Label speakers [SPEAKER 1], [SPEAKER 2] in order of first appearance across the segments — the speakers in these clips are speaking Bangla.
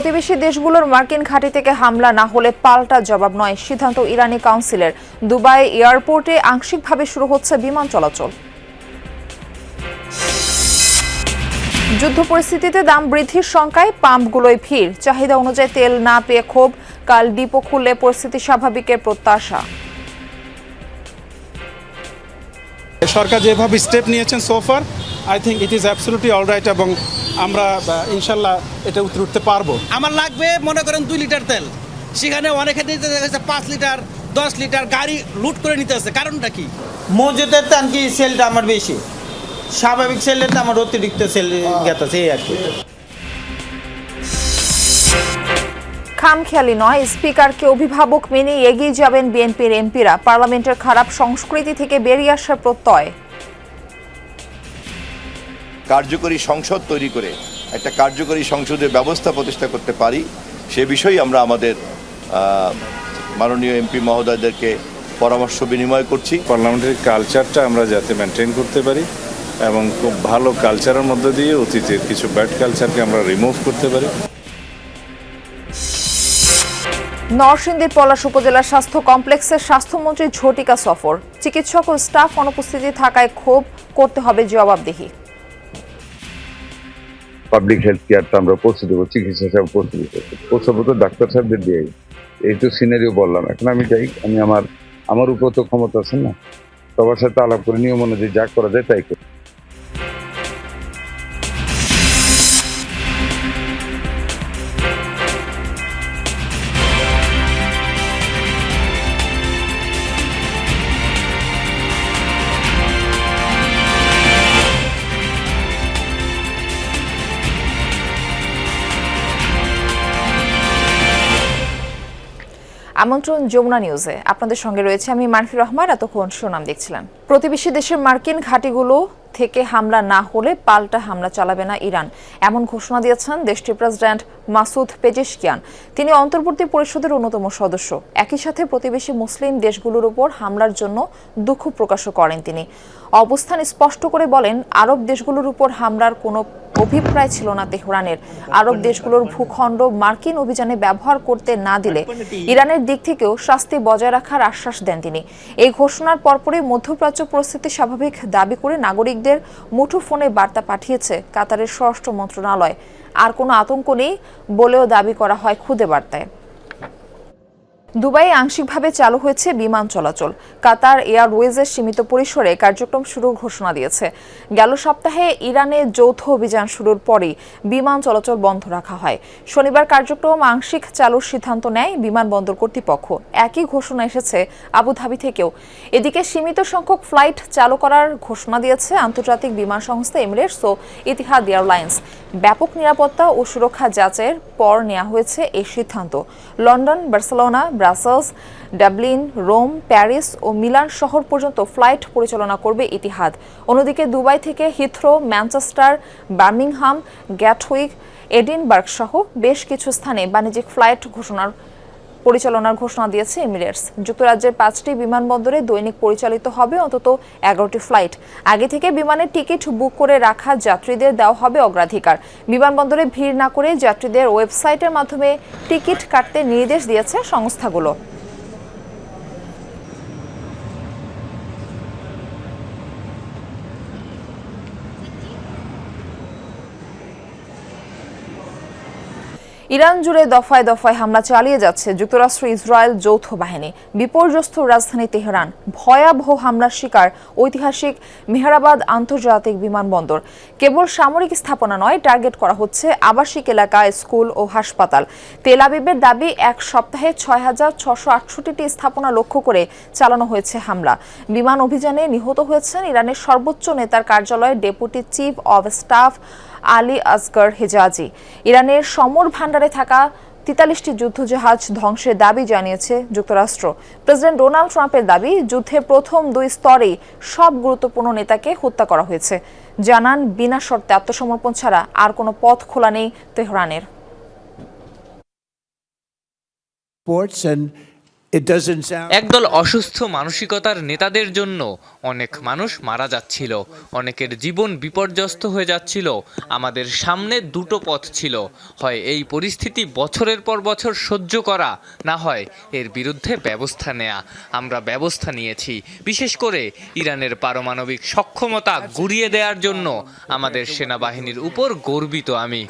[SPEAKER 1] প্রতিবেশী দেশগুলোর মার্কিন ঘাঁটি থেকে হামলা না হলে পাল্টা জবাব নয়, সিদ্ধান্ত ইরানি কাউন্সিলের। দুবাই এয়ারপোর্টে আংশিকভাবে শুরু হচ্ছে বিমান চলাচল। যুদ্ধ পরিস্থিতিতে দাম বৃদ্ধির শঙ্কায় পাম্পগুলোয় ভিড়, চাহিদা অনুযায়ী তেল না পেয়ে ক্ষোভ, কাল ডিপো খুললে পরিস্থিতি স্বাভাবিকের প্রত্যাশা।
[SPEAKER 2] সরকার যেভাবে স্টেপ নিয়েছেন সোফার, I think it is absolutely alright এবং আমরা ইনশাল্লাহ এটা উঠতে পারবো।
[SPEAKER 3] আমার লাগবে মনে করেন 2 লিটার তেল, সেখানে অনেকে নিতে গেছে 5 লিটার 10 লিটার, গাড়ি লুট করে নিতে আসছে। কারণটা কি?
[SPEAKER 4] মজুদের দাম কি সেলটা আমার বেশি, স্বাভাবিক সেলের দাম আমার অতিরিক্ত সেল গেছে এই আর কি।
[SPEAKER 1] খামখেয়ালি নয়, স্পিকারকে অভিভাবক মেনে এগিয়ে যাবেন বিএনপির এমপিরা। পার্লামেন্টের খারাপ সংস্কৃতি থেকে বেরিয়ে আসার প্রত্যয়।
[SPEAKER 5] কার্যকরী সংসদ তৈরি করে একটা কার্যকরী সংসদের ব্যবস্থা প্রতিষ্ঠা করতে পারি, সে বিষয়ে আমরা আমাদের মাননীয় এমপি মহোদয়দেরকে পরামর্শ বিনিময় করছি।
[SPEAKER 6] পার্লামেন্টের কালচারটা আমরা যাতে মেনটেন করতে পারি এবং খুব ভালো কালচারের মধ্যে দিয়ে অতীতের কিছু ব্যাড কালচারকে আমরা রিমুভ করতে পারি।
[SPEAKER 1] নরসিংদীর পলাশ উপজেলার স্বাস্থ্য কমপ্লেক্সে স্বাস্থ্যমন্ত্রী ঝটিকা সফর, চিকিৎসক ও স্টাফ অনুপস্থিতি থাকায় ক্ষোভ, করতে হবে জবাবদিহি।
[SPEAKER 7] পাবলিক হেলথ কেয়ারটা আমরা পৌঁছে দেবো, চিকিৎসা সেবা পৌঁছে দেবো, পৌঁছাবো তো ডাক্তার সাহেবদের দিয়ে। এই তো সিনারিও বললাম, এখন আমি যাই, আমি আমার উপর তো ক্ষমতা আছে না, সবার সাথে আলাপ করে নিয়ম অনুযায়ী যা করা যায় তাই করি।
[SPEAKER 1] আমন্ত্রণ যমুনা নিউজে, আপনাদের সঙ্গে রয়েছে আমি মানফি রহমান। এতক্ষণ শিরোনাম দেখছিলেন। প্রতিবেশী দেশের মার্কিন ঘাঁটিগুলো থেকে হামলা না হলে পাল্টা হামলা চালাবে না ইরান, এমন ঘোষণা দিয়েছেন দেশটির প্রেসিডেন্ট মাসুদ পেজেশকিয়ান। তিনি অন্তর্বর্তী পরিষদের অন্যতম সদস্য। একই সাথে প্রতিবেশী মুসলিম দেশগুলোর উপর হামলার জন্য দুঃখ প্রকাশও করেন তিনি। অবস্থান স্পষ্ট করে বলেন, আরব দেশগুলোর উপর হামলার কোনো অভিপ্রায় ছিল না তেহরানের। আরব দেশগুলোর ভূখণ্ড মার্কিন অভিযানে ব্যবহার করতে না দিলে ইরানের দিক থেকেও শাস্তি বজায় রাখার আশ্বাস দেন তিনি। এই ঘোষণার পরপরই মধ্যপ্রাচ্য পরিস্থিতি স্বাভাবিক দাবি করে নাগরিকদের মুঠোফোনে বার্তা পাঠিয়েছে কাতারের স্বরাষ্ট্র মন্ত্রণালয়। আর কোনো আতঙ্ক নেই বলেও দাবি করা হয় খুদে বার্তায়। দুবাইয়ে আংশিকভাবে চালু হয়েছে বিমান চলাচল। কাতার এয়ারওয়েজের সীমিত পরিসরে কার্যক্রম শুরুর ঘোষণা দিয়েছে। গেল সপ্তাহে ইরানে যৌথ অভিযান শুরুর পরই বিমান চলাচল বন্ধ রাখা হয়। শনিবার কার্যক্রম আংশিক চালুর সিদ্ধান্ত নেয় বিমানবন্দর কর্তৃপক্ষ। একই ঘোষণা এসেছে আবুধাবি থেকেও। এদিকে সীমিত সংখ্যক ফ্লাইট চালু করার ঘোষণা দিয়েছে আন্তর্জাতিক বিমান সংস্থা এমিরেটস ও ইতিহাদ এয়ারলাইন্স। ব্যাপক নিরাপত্তা ও সুরক্ষা যাচাইয়ের পর নেওয়া হয়েছে এই সিদ্ধান্ত। London, Barcelona, Brussels, Dublin, Rome, Paris ও মিলান শহর পর্যন্ত ফ্লাইট পরিচালনা করবে ইতিহাদ। অন্যদিকে দুবাই থেকে Heathrow, Manchester, Birmingham, Gatwick, Edinburgh সহ বেশ কিছু স্থানে বাণিজ্যিক ফ্লাইট পরিচালনার ঘোষণা দিয়েছে এমিরেটস। যুক্তরাজ্যের 5টি বিমানবন্দরে দৈনিক পরিচালিত হবে অন্তত 11টি ফ্লাইট। আগে থেকে বিমানের টিকিট বুক করে রাখা যাত্রীদের দেওয়া হবে অগ্রাধিকার। বিমানবন্দরে ভিড় না করে যাত্রীদের ওয়েবসাইটের মাধ্যমে টিকিট কাটতে নির্দেশ দিয়েছে সংস্থাগুলো। ইরান জুড়ে দফায় দফায় হামলা চালিয়ে যাচ্ছে যুক্তরাষ্ট্র ইসরায়েল যৌথ বাহিনী। বিপর্যস্ত রাজধানী তেহরান, ভয়াবহ হামলার শিকার ঐতিহাসিক মেহরাবাদ আন্তর্জাতিক বিমানবন্দর। কেবল সামরিক স্থাপনা নয়, টার্গেট করা হচ্ছে আবাসিক এলাকা, স্কুল ও হাসপাতাল। তেল আবিবের দাবি, এক সপ্তাহে 6,668টি স্থাপনা লক্ষ্য করে চালানো হয়েছে হামলা। বিমান অভিযানে নিহত হয়েছেন ইরানের সর্বোচ্চ নেতার কার্যালয়ের deputy chief of staff Ali Asghar Hejazi. ইরানের সমর ভান্ডারে থাকা 43টি যুদ্ধজাহাজ ধ্বংসের দাবি জানিয়েছে যুক্তরাষ্ট্র। প্রেসিডেন্ট ডোনাল্ড ট্রাম্পের দাবি, যুদ্ধে প্রথম 2 স্তরেই সব গুরুত্বপূর্ণ নেতাকে হত্যা করা হয়েছে। জানান, বিনা শর্তে আত্মসমর্পণ ছাড়া আর কোনো পথ খোলা নেই তেহরানের।
[SPEAKER 8] And একদল অসুস্থ মানসিকতার নেতাদের জন্য অনেক মানুষ মারা যাচ্ছিল, অনেকের জীবন বিপর্যস্ত হয়ে যাচ্ছিল। আমাদের সামনে দুটো পথ ছিল, হয় এই পরিস্থিতি বছরের পর বছর সহ্য করা, না হয় এর বিরুদ্ধে ব্যবস্থা নেওয়া। আমরা ব্যবস্থা নিয়েছি। বিশেষ করে ইরানের পারমাণবিক সক্ষমতা গুঁড়িয়ে দেওয়ার জন্য আমাদের সেনাবাহিনীর উপর গর্বিত আমি।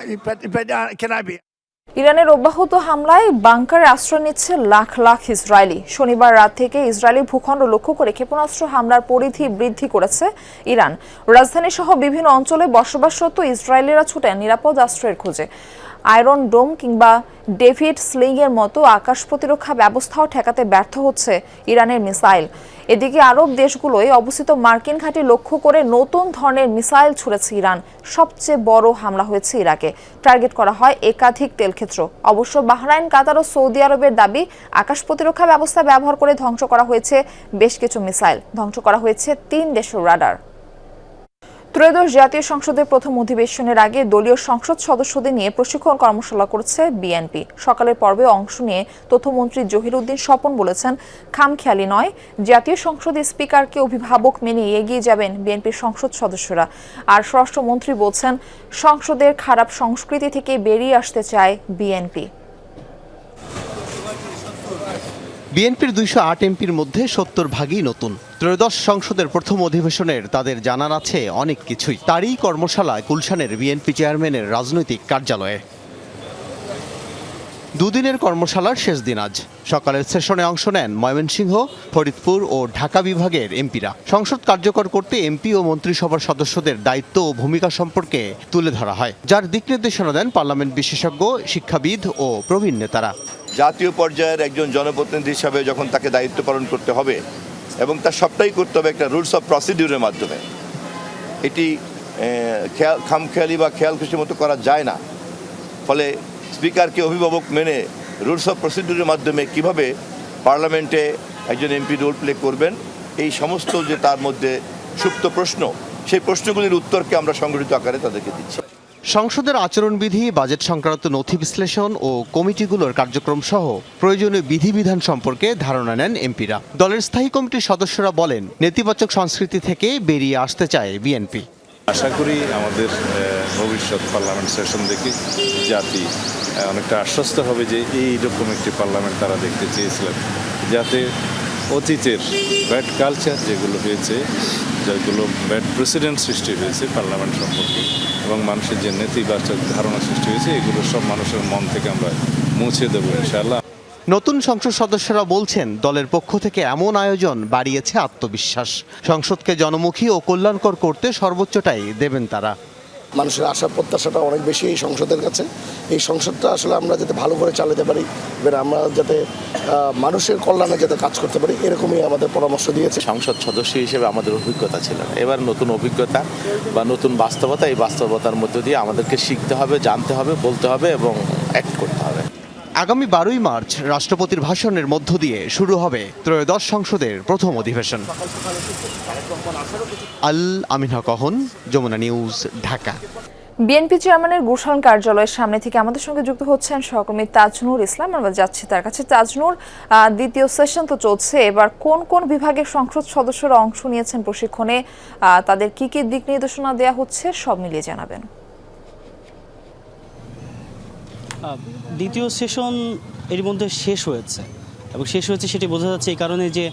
[SPEAKER 1] ইরানের অব্যাহত হামলায় বাংকারে আশ্রয় নিচ্ছে লাখ লাখ ইসরায়েলি। শনিবার রাত থেকে ইসরায়েলি ভূখণ্ড লক্ষ্য করে ক্ষেপণাস্ত্র হামলার পরিধি বৃদ্ধি করেছে ইরান। রাজধানী সহ বিভিন্ন অঞ্চলে বসবাসরত ইসরায়েলিরা ছুটেন নিরাপদ আশ্রয়ের খোঁজে। আয়রন ডোম কিংবা ডেভিড স্লিং এর মতো আকাশ প্রতিরক্ষা ব্যবস্থাও ঠেকাতে ব্যর্থ হচ্ছে ইরানের মিসাইল। এদিকে আরব দেশগুলোয় অবস্থিত মার্কিন ঘাঁটি লক্ষ্য করে নতুন ধরনের মিসাইল ছুড়েছে ইরান। সবচেয়ে বড় হামলা হয়েছে ইরাকে। টার্গেট করা হয় একাধিক তেলক্ষেত্র। অবশ্য বাহরাইন, কাতার ও সৌদি আরবের দাবি, আকাশ প্রতিরক্ষা ব্যবস্থা ব্যবহার করে ধ্বংস করা হয়েছে বেশ কিছু মিসাইল। ধ্বংস করা হয়েছে 3 দেশের রাডার। ত্রয়োদশ জাতীয় সংসদের প্রথম অধিবেশনের আগে দলীয় সংসদ সদস্যদের নিয়ে প্রশিক্ষণ কর্মশালা করেছে বিএনপি। সকালের পর্বে অংশ নিয়ে তথ্যমন্ত্রী জহির উদ্দিন স্বপন বলেছেন, খামখেয়ালি নয়, জাতীয় সংসদের স্পিকারকে অভিভাবক মেনে এগিয়ে যাবেন বিএনপির সংসদ সদস্যরা। আর স্বরাষ্ট্রমন্ত্রী বলছেন, সংসদের খারাপ সংস্কৃতি থেকে বেরিয়ে আসতে চায় বিএনপি।
[SPEAKER 9] বিএনপির 208 এমপির মধ্যে 70 ভাগই নতুন। ত্রয়োদশ সংসদের প্রথম অধিবেশনের তাদের জানার আছে অনেক কিছুই। তারই কর্মশালায় গুলশানের বিএনপি চেয়ারম্যানের রাজনৈতিক কার্যালয়ে। দুদিনের কর্মশালার শেষ দিন আজ। সকালের সেশনে অংশ নেন ময়মনসিংহ, ফরিদপুর ও ঢাকা বিভাগের এমপিরা। সংসদ কার্যকর করতে এমপি ও মন্ত্রিসভার সদস্যদের দায়িত্ব ও ভূমিকা সম্পর্কে তুলে ধরা হয়, যার দিক নির্দেশনা দেন পার্লামেন্ট বিশেষজ্ঞ, শিক্ষাবিদ ও প্রবীণ নেতারা।
[SPEAKER 5] জাতীয় পর্যায়ের একজন জনপ্রতিনিধি হিসাবে যখন তাকে দায়িত্ব পালন করতে হবে এবং তার সবটাই করতে হবে একটা রুলস অফ প্রসিডিউরের মাধ্যমে, এটি খামখেয়ালি বা খেয়াল খুশির মতো করা যায় না। ফলে স্পিকারকে অভিভাবক মেনে রুলস অফ প্রসিডিউরের মাধ্যমে কিভাবে পার্লামেন্টে একজন এমপি রোল প্লে করবেন, এই সমস্ত যে তার মধ্যে সুপ্ত প্রশ্ন, সেই প্রশ্নগুলির উত্তরকে আমরা সংগঠিত আকারে তাদেরকে দিচ্ছি।
[SPEAKER 9] সংসদের আচরণবিধি, বাজেট সংক্রান্ত নথি বিশ্লেষণ ও কমিটিগুলোর কার্যক্রম সহ প্রয়োজনীয় বিধিবিধান সম্পর্কে ধারণা নেন এমপিরা। দলের স্থায়ী কমিটির সদস্যরা বলেন, নেতিবাচক সংস্কৃতি থেকে বেরিয়ে আসতে চায় বিএনপি।
[SPEAKER 6] আশা করি আমাদের ভবিষ্যৎ পার্লামেন্ট সেশন দেখে জাতি অনেকটা আশ্বস্ত হবে যে এইরকম একটি পার্লামেন্ট তারা দেখতে চেয়েছিলেন, যাতে অতীতের ব্যাড কালচার যেগুলো হয়েছে, যেগুলো ব্যাড প্রেসিডেন্ট সৃষ্টি হয়েছে পার্লামেন্ট সম্পর্কে এবং মানুষের যে নেতিবাচক ধারণা সৃষ্টি হয়েছে, এগুলো সব মানুষের মন থেকে আমরা মুছে দেবো ইনশাআল্লাহ।
[SPEAKER 9] নতুন সংসদ সদস্যরা বলছেন, দলের পক্ষ থেকে এমন আয়োজন বাড়িয়েছে আত্মবিশ্বাস। সংসদকে জনমুখী ও কল্যাণকর করতে সর্বোচ্চটাই দেবেন তারা।
[SPEAKER 10] মানুষের আশা প্রত্যাশাটা অনেক বেশি এই সংসদের কাছে। এই সংসদটা আসলে আমরা যাতে ভালো করে চালাতে পারি, এবার আমরা যাতে মানুষের কল্যাণে যাতে কাজ করতে পারি, এরকমই আমাদের পরামর্শ দিয়েছে।
[SPEAKER 11] সংসদ সদস্য হিসেবে আমাদের অভিজ্ঞতা ছিল না, এবার নতুন অভিজ্ঞতা বা নতুন বাস্তবতা, এই বাস্তবতার মধ্য দিয়ে আমাদেরকে শিখতে হবে, জানতে হবে, বলতে হবে এবং অ্যাক্ট করতে হবে।
[SPEAKER 9] আগামী 12ই মার্চ রাষ্ট্রপতির ভাষণের মধ্য দিয়ে শুরু হবে ত্রয়োদশ সংসদের প্রথম অধিবেশন। আল আমিন হক অহন, যমুনা নিউজ, ঢাকা।
[SPEAKER 1] বিএনপি চেয়ারম্যানের গুলশান কার্যালয়ের সামনে থেকে আমাদের সঙ্গে যুক্ত হচ্ছেন সহকর্মী তাজনুর ইসলাম। আমরা যাচ্ছি তার কাছে। তাজনুর, দ্বিতীয় সেশন তো চলছে, এবার কোন কোন বিভাগের সংসদ সদস্যরা অংশ নিয়েছেন প্রশিক্ষণে, তাদের কি কি দিক নির্দেশনা দেওয়া হচ্ছে, সব মিলিয়ে জানাবেন।
[SPEAKER 12] দ্বিতীয় সেশন এর মধ্যে শেষ হয়েছে এবং শেষ হয়েছে সেটি বোঝা যাচ্ছে এই কারণে যে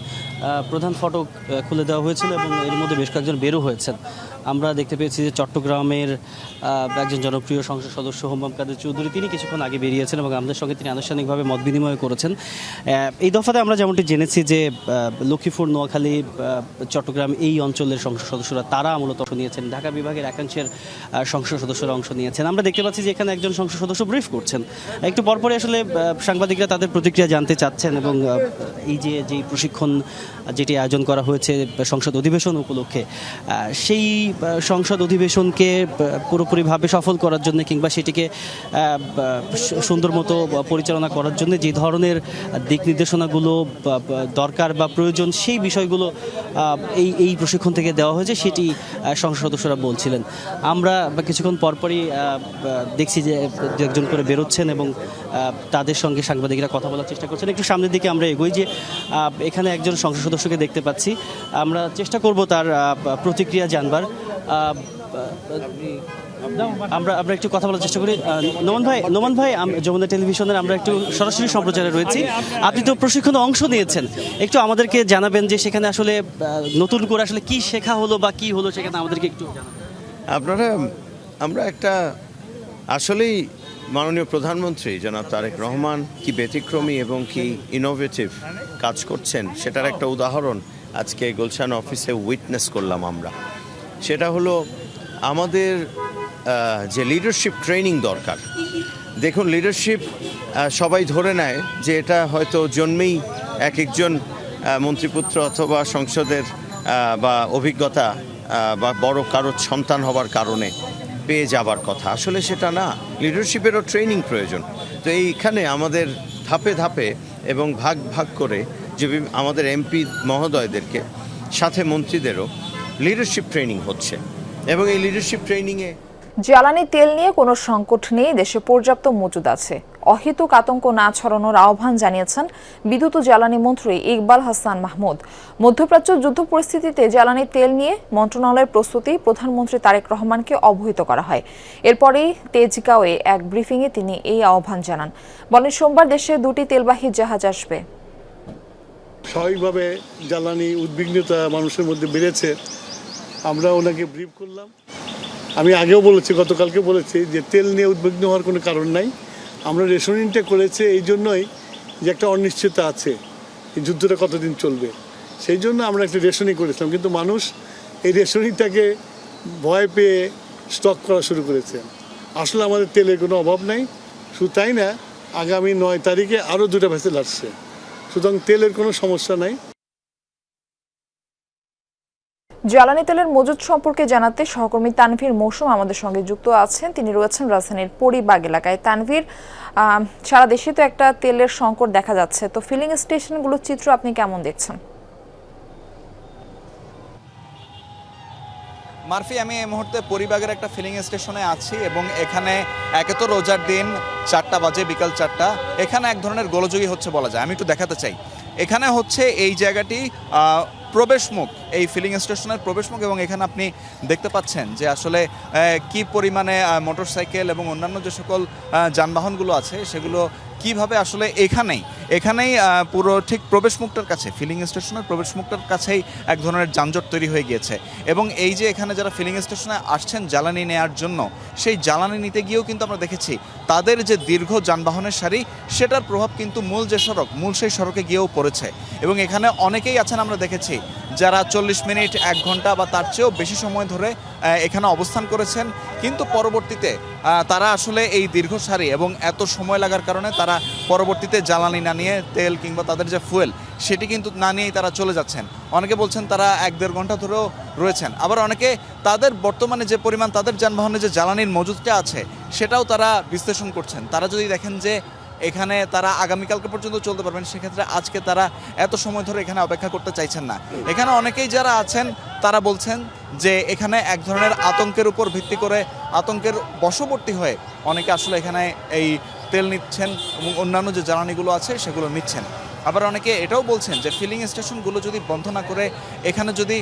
[SPEAKER 12] প্রধান ফটক খুলে দেওয়া হয়েছিল এবং এর মধ্যে বেশ কয়েকজন বেরো হয়েছেন। আমরা দেখতে পেয়েছি যে চট্টগ্রামের একজন জনপ্রিয় সংসদ সদস্য হোমাম কাদের চৌধুরী, তিনি কিছুক্ষণ আগে বেরিয়েছেন এবং আমাদের সঙ্গে তিনি আনুষ্ঠানিকভাবে মত বিনিময় করেছেন। এই দফাতে আমরা যেমনটি জেনেছি যে লক্ষ্মীপুর, নোয়াখালী, চট্টগ্রাম এই অঞ্চলের সংসদ সদস্যরা তারা মূলত অংশ নিয়েছেন। ঢাকা বিভাগের একাংশের সংসদ সদস্যরা অংশ নিয়েছেন। আমরা দেখতে পাচ্ছি যে এখানে একজন সংসদ সদস্য ব্রিফ করছেন। একটু পরপরই আসলে সাংবাদিকরা তাদের প্রতিক্রিয়া জানতে চাচ্ছেন এবং এই যে প্রশিক্ষণ যেটি আয়োজন করা হয়েছে সংসদ অধিবেশন উপলক্ষে, সেই সংসদ অধিবেশনকে পুরোপুরিভাবে সফল করার জন্য কিংবা সেটিকে সুন্দর মতো পরিচালনা করার জন্য যে ধরনের দিক নির্দেশনাগুলো দরকার বা প্রয়োজন সেই বিষয়গুলো এই প্রশিক্ষণ থেকে দেওয়া হয়েছে সেটি সংসদ সদস্যরা বলছিলেন। আমরা কিছুক্ষণ পরপরই দেখছি যে দু একজন করে বেরোচ্ছেন এবং তাদের সঙ্গে সাংবাদিকরা কথা বলার চেষ্টা করছেন। একটু সামনের দিকে আমরা এগোই যে এখানে একজন সংসদ সদস্যকে দেখতে পাচ্ছি, আমরা চেষ্টা করব তার প্রতিক্রিয়া জানবার। আমরা একটু কথা বলার চেষ্টা করি। নোমান ভাই যমুনা টেলিভিশনের আমরা একটু সরাসরি সম্প্রচারে রয়েছি। আপনি তো প্রশিক্ষণে অংশ নিয়েছেন, একটু আমাদেরকে জানাবেন যে সেখানে আসলে নতুন করে আসলে কি শেখা হলো বা কি হলো সেখানে আমাদেরকে একটু জানাবেন।
[SPEAKER 13] আমরা একটা আসলেই মাননীয় প্রধানমন্ত্রী জনাব তারেক রহমান কি ব্যতিক্রমী এবং কি ইনোভেটিভ কাজ করছেন সেটার একটা উদাহরণ আজকে গুলশান অফিসে উইটনেস করলাম আমরা। সেটা হলো আমাদের যে লিডারশিপ ট্রেনিং দরকার। দেখুন, লিডারশিপ সবাই ধরে নেয় যে এটা হয়তো জন্মেই এক একজন মন্ত্রীপুত্র অথবা সংসদের বা অভিজ্ঞতা বা বড় কারোর সন্তান হবার কারণে পেয়ে যাবার কথা। আসলে সেটা না, লিডারশিপেরও ট্রেনিং প্রয়োজন। তো এইখানে আমাদের ধাপে ধাপে এবং ভাগ ভাগ করে যে আমাদের এমপি মহোদয়দেরকে সাথে মন্ত্রীদেরও লিডারশিপ ট্রেনিং হচ্ছে এবং এই লিডারশিপ ট্রেনিংয়ে
[SPEAKER 1] জ্বালানি তেল নিয়ে কোনো সংকট নেই, দেশে পর্যাপ্ত মজুদ আছে। অহেতুক আতঙ্ক না ছড়ানোর আহ্বান জানিয়েছেন বিদ্যুৎ ও জ্বালানি মন্ত্রী ইকবাল হাসান মাহমুদ। মধ্যপ্রাচ্য যুদ্ধ পরিস্থিতিতে জ্বালানি তেল নিয়ে মন্ত্রণালয়ের প্রস্তুতি প্রধানমন্ত্রী তারেক রহমানকে অবহিত করা হয়। এরপরেই তেজগাঁওয়ে এক ব্রিফিংয়ে তিনি এই আহ্বান জানান। বলেন, সোমবার দেশে 2টি তেলবাহী জাহাজ আসবে।
[SPEAKER 14] স্বাভাবিকভাবে জ্বালানি উদ্বিগ্নতা মানুষের মধ্যে বেড়েছে, আমরা ওনাকে ব্রিফ করলাম। আমি আগেও বলেছি, গতকালকে বলেছি যে তেল নিয়ে উদ্বিগ্ন হওয়ার কোনো কারণ নাই। আমরা রেশনিংটা করেছে এই জন্যই যে একটা অনিশ্চয়তা আছে, এই যুদ্ধটা কতদিন চলবে, সেই জন্য আমরা একটা রেশনিং করেছিলাম। কিন্তু মানুষ এই রেশনিংটাকে ভয় পেয়ে স্টক করা শুরু করেছে। আসলে আমাদের তেলের কোনো অভাব নাই। শুধু তাই না, আগামী 9 তারিখে আরও 2টা ভেসেল আসছে, সুতরাং তেলের কোনো সমস্যা নাই।
[SPEAKER 1] জ্বালানি তেলের মজুদ সম্পর্কে জানাতে সহকর্মী তানভীর মৌসুম আমাদের সঙ্গে যুক্ত আছেন। তিনি রয়েছেন রাজধানীর পরিবাগ এলাকায়। তানভীর, সারা দেশে তো একটা তেলের সংকট দেখা যাচ্ছে, তো ফিলিং স্টেশনগুলোর চিত্র আপনি কেমন দেখছেন?
[SPEAKER 15] মারফি, আমি এই মুহূর্তে পরিবাগের একটা ফিলিং স্টেশনে আছি এবং এখানে একে তো রোজার দিন 4টা বাজে, বিকাল 4টা, এখানে এক ধরনের গোলযোগী হচ্ছে বলা যায়। আমি একটু দেখাতে চাই, এখানে হচ্ছে এই জায়গাটি প্রবেশমুখ, এই ফিলিং স্টেশনের প্রবেশমুখ, এবং এখানে আপনি দেখতে পাচ্ছেন যে আসলে কি পরিমাণে মোটরসাইকেল এবং অন্যান্য যে সকল যানবাহনগুলো আছে সেগুলো কিভাবে আসলে এখানেই পুরো ঠিক প্রবেশমুখটার কাছে, ফিলিং স্টেশনের প্রবেশমুখটার কাছেই এক ধরনের যানজট তৈরি হয়ে গিয়েছে। এবং এই যে এখানে যারা ফিলিং স্টেশনে আসছেন জ্বালানি নেওয়ার জন্য, সেই জ্বালানি নিতে গিয়েও কিন্তু আমরা দেখেছি তাদের যে দীর্ঘ যানবাহনের সারি, সেটার প্রভাব কিন্তু মূল সেই সড়কে গিয়েও পড়েছে। এবং এখানে অনেকেই আছেন আমরা দেখেছি যারা 40 মিনিট, 1 ঘন্টা বা তার চেয়েও বেশি সময় ধরে এখানে অবস্থান করেছেন, কিন্তু পরবর্তীতে তারা আসলে এই দীর্ঘ সারি এবং এত সময় লাগার কারণে তারা পরবর্তীতে জ্বালানি না নিয়ে, তেল কিংবা তাদের যে ফুয়েল সেটি কিন্তু না নিয়েই তারা চলে যাচ্ছেন। অনেকে বলছেন তারা 1-1.5 ঘন্টা ধরেও রয়েছেন, আবার অনেকে তাদের বর্তমানে যে পরিমাণ তাদের যানবাহনে যে জ্বালানির মজুদটা আছে সেটাও তারা বিশ্লেষণ করছেন। তারা যদি দেখেন যে এখানে তারা আগামীকালকে পর্যন্ত চলতে পারবেন, সেক্ষেত্রে আজকে তারা এত সময় ধরে এখানে অপেক্ষা করতে চাইছেন না। এখানে অনেকেই যারা আছেন তারা বলছেন যে এখানে এক ধরনের আতঙ্কের উপর ভিত্তি করে, আতঙ্কের বশবর্তী হয়ে অনেকে আসলে এখানে এই তেল নিচ্ছেন এবং অন্যান্য যে জ্বালানিগুলো আছে সেগুলো নিচ্ছেন। আবার অনেকে এটাও বলছেন যে ফিলিং স্টেশনগুলো যদি বন্ধ না করে এখানে যদি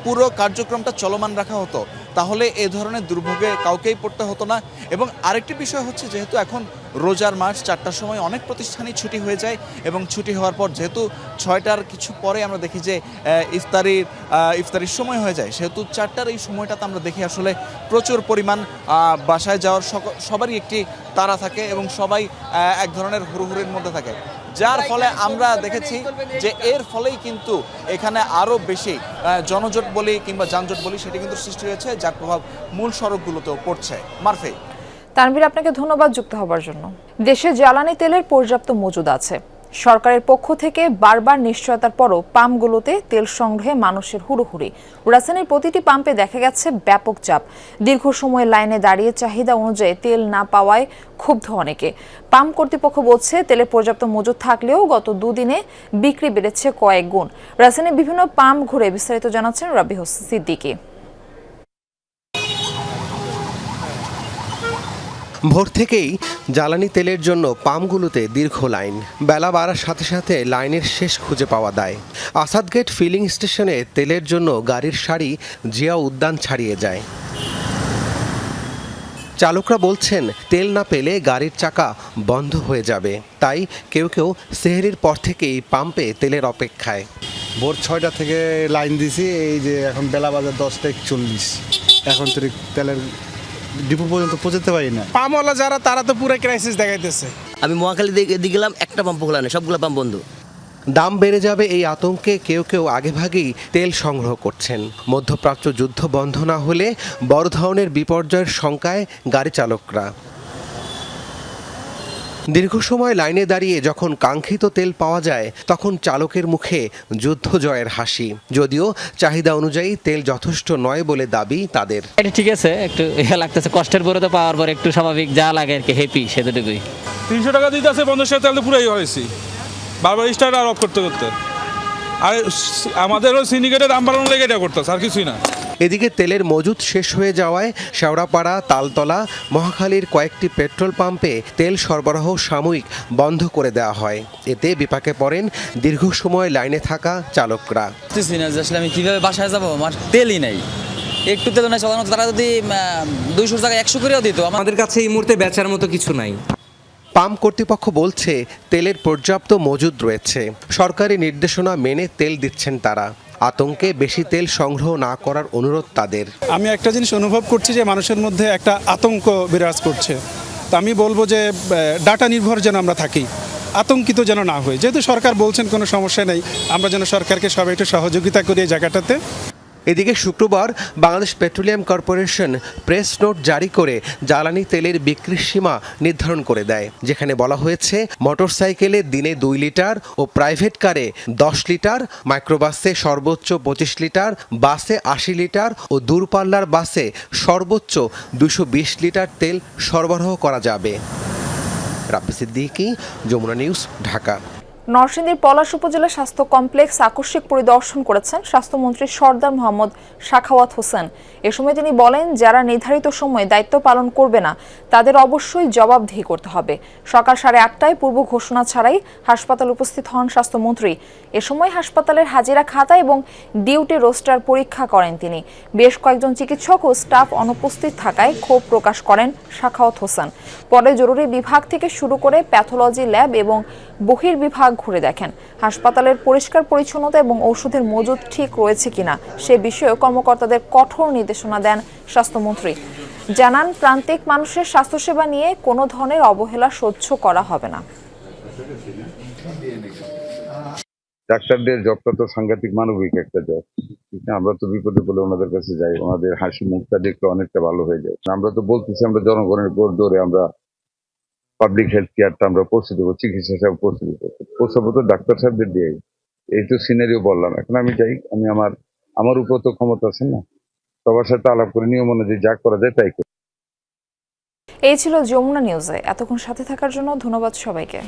[SPEAKER 15] পুরো কার্যক্রমটা চলমান রাখা হতো, তাহলে এ ধরনের দুর্ভোগে কাউকেই পড়তে হতো না। এবং আরেকটি বিষয় হচ্ছে, যেহেতু এখন রোজার মাস, 4টার সময় অনেক প্রতিষ্ঠানই ছুটি হয়ে যায়, এবং ছুটি হওয়ার পর যেহেতু 6টার কিছু পরে আমরা দেখি যে ইফতারির সময় হয়ে যায়, সেহেতু 4টার এই সময়টাতে আমরা দেখি আসলে প্রচুর পরিমাণ বাসায় যাওয়ার সবারই একটি তাড়া থাকে এবং সবাই এক ধরনের হুড়োহুড়ির মধ্যে থাকে, যার ফলে আমরা দেখেছি যে এর ফলেই কিন্তু এখানে আরও বেশি জনজট বলি কিংবা যানজট বলি সেটি কিন্তু সৃষ্টি হয়েছে, যার প্রভাব মূল সড়কগুলোতেও পড়ছে। মারফি।
[SPEAKER 1] তানভীর, আপনাকে ধন্যবাদ যুক্ত হবার জন্য। দেশে জ্বালানি তেলের পর্যাপ্ত মজুদ আছে। সরকারের পক্ষ থেকে বারবার নিশ্চয়তার পরও পাম্পগুলোতে তেল সংগ্রহে মানুষের হুড়োহুড়ি। রাজধানীর প্রতিটি পাম্পে দেখা গেছে ব্যাপক চাপ। দীর্ঘ সময় লাইনে দাঁড়িয়ে চাহিদা অনুযায়ী তেল না পাওয়ায় ক্ষুব্ধ অনেকে। পাম্প কর্তৃপক্ষ বলছে তেলের পর্যাপ্ত মজুদ থাকলেও গত দুদিনে বিক্রি বেড়েছে কয়েক গুণ। রাজধানীর বিভিন্ন পাম্প ঘুরে বিস্তারিত জানাচ্ছেন রাবি হোসেন সিদ্দিকী।
[SPEAKER 9] ভোর থেকেই জ্বালানি তেলের জন্য পাম্পগুলোতে দীর্ঘ লাইন। বেলা বাড়ার সাথে সাথে লাইনের শেষ খুঁজে পাওয়া দেয়। আসাদগেট ফিলিং স্টেশনে তেলের জন্য গাড়ির সারি জিয়া উদ্যান ছাড়িয়ে যায়। চালকরা বলছেন তেল না পেলে গাড়ির চাকা বন্ধ হয়ে যাবে, তাই কেউ কেউ সেহরির পর থেকেই পাম্পে তেলের অপেক্ষায়।
[SPEAKER 14] ভোর 6টা থেকে লাইন দিছি, এই যে এখন বেলা বাজে 10:41। এখন তো তেলের ডিপো পর্যন্ত পৌঁছতে পারি না।
[SPEAKER 2] পামওয়ালা যারা তারা তো পুরো ক্রাইসিস দেখাইতেছে।
[SPEAKER 16] আমি মহাখালী দিয়ে গেলাম, একটা পাম্প খোলা নেই, সবগুলো পাম্প বন্ধ।
[SPEAKER 9] দাম বেড়ে যাবে এই আতঙ্কে কেউ কেউ আগেভাগেই তেল সংগ্রহ করছেন। মধ্যপ্রাচ্য যুদ্ধ বন্ধ না হলে বড় ধরনের বিপর্যয়ের শঙ্কায় গাড়ি চালকরা। দীর্ঘ সময় লাইনে দাঁড়িয়ে যখন কাঙ্ক্ষিত তেল পাওয়া যায় তখন চালকের মুখে যুদ্ধ জয়ের হাসি। যদিও চাহিদা অনুযায়ী তেল যথেষ্ট নয় বলে দাবি তাদের।
[SPEAKER 17] এটা ঠিক আছে, একটু লাগতেছে, কষ্টের পরে তো পাওয়ার পর একটু স্বাভাবিক যা লাগে আর কি, হ্যাপি সেতটুকুই।
[SPEAKER 18] 300 টাকা দিতে আছে, 50 তেল তো পুরাই হয়েছি, বারবার স্টার্ট আর অফ করতে করতে। আর আমাদেরও সিন্ডিকেটের দাম বাড়ানোর লেগে এটা করতেছে, আর কিছুই না।
[SPEAKER 9] এদিকে তেলের মজুদ শেষ হয়ে যাওয়ায় শেওড়াপাড়া, তালতলা, মহাখালীর কয়েকটি পেট্রোল পাম্পে তেল সরবরাহ সাময়িক বন্ধ করে দেওয়া হয়। এতে বিপাকে পড়েন দীর্ঘ সময় লাইনে থাকা চালকরা।
[SPEAKER 17] আসলে আমি কিভাবে বাসায় যাবো, আমার তেলই নাই, একটু তেল নাই সাধারণত। তারা যদি 200 টাকা 100 করেও দিত, আমাদের কাছে এই মুহূর্তে বেচার মতো কিছু নাই।
[SPEAKER 9] পাম্প কর্তৃপক্ষ বলছে তেলের পর্যাপ্ত মজুদ রয়েছে, সরকারি নির্দেশনা মেনে তেল দিচ্ছেন তারা। আতঙ্কে বেশি তেল সংগ্রহ না করার অনুরোধ তাদের।
[SPEAKER 2] আমি একটা জিনিস অনুভব করছি যে মানুষের মধ্যে একটা আতঙ্ক বিরাজ করছে। তা আমি বলবো যে ডাটা নির্ভর যেন আমরা থাকি, আতঙ্কিত যেন না হই। যেহেতু সরকার বলছেন কোনো সমস্যা নেই, আমরা যেন সরকারকে সবাই একটু সহযোগিতা করি এই জায়গাটাতে।
[SPEAKER 9] এদিকে শুক্রবার Bangladesh petroleum corporation press note জারি করে জ্বালানি তেলের বিক্রির সীমা নির্ধারণ করে দেয়, যেখানে বলা হয়েছে মোটরসাইকেলে দিনে 2 লিটার ও প্রাইভেট কারে 10 লিটার, মাইক্রোবাসে সর্বোচ্চ 25 লিটার, বাসে 80 লিটার ও দূরপাল্লার বাসে সর্বোচ্চ 220 লিটার তেল সরবরাহ করা যাবে। রাব্বি সিদ্দিকী, যমুনা নিউজ, ঢাকা।
[SPEAKER 1] নরসিংদীর পলাশ উপজেলা স্বাস্থ্য কমপ্লেক্স আকস্মিক পরিদর্শন করেছেন স্বাস্থ্যমন্ত্রী সরদার মোহাম্মদ সাখাওয়াত হোসেন। এ সময় তিনি বলেন, যারা নির্ধারিত সময়ে দায়িত্ব পালন করবে না তাদের অবশ্যই জবাবদিহি করতে হবে। সকাল 8:30টায় পূর্ব ঘোষণা ছাড়াই হাসপাতালে উপস্থিত হন স্বাস্থ্যমন্ত্রী। এ সময় হাসপাতালের হাজিরা খাতা এবং ডিউটি রোস্টার পরীক্ষা করেন তিনি। বেশ কয়েকজন চিকিৎসক ও স্টাফ অনুপস্থিত থাকায় ক্ষোভ প্রকাশ করেন সাখাওয়াত হোসেন। পরে জরুরি বিভাগ থেকে শুরু করে প্যাথোলজি ল্যাব এবং বহির্বিভাগ ঘুরে দেখেন হাসপাতালের পরিষ্কার পরিচ্ছন্নতা এবং ঔষধের মজুদ ঠিক রয়েছে কিনা সে বিষয়ে কর্মকর্তাদের কঠোর নির্দেশনা দেন স্বাস্থ্যমন্ত্রী। জানান, প্রান্তিক মানুষের স্বাস্থ্যসেবা নিয়ে কোনো ধরনের অবহেলা সহ্য করা হবে না।
[SPEAKER 7] ডাক্তারদের জবটা তো সাংঘাতিক মানবিক একটা জব। আমরা তো বিপদে পড়লে ওনাদের কাছে যাই, ওনাদের হাসি মুখটা দেখলে অনেকটা ভালো হয়ে যায়। আমরা তো বলতেছি আমরা জনগণের উপর দৌড়ে আমরা পাবলিক হেলথ কেয়ারটা আমরা পৌঁছে দেবো, চিকিৎসা সেবা পৌঁছে দেবো, পৌঁছাবো তো ডাক্তার সাহেবদের দিয়ে। এই তো সিনারিও বললাম। এখন আমি চাই, আমি আমার উপর তো ক্ষমতা আছে না, সবার সাথে আলাপ করে নিয়ম অনুযায়ী যা করা যায় তাই করি।
[SPEAKER 1] এই ছিল যমুনা নিউজে। এতক্ষণ সাথে থাকার জন্য ধন্যবাদ সবাইকে।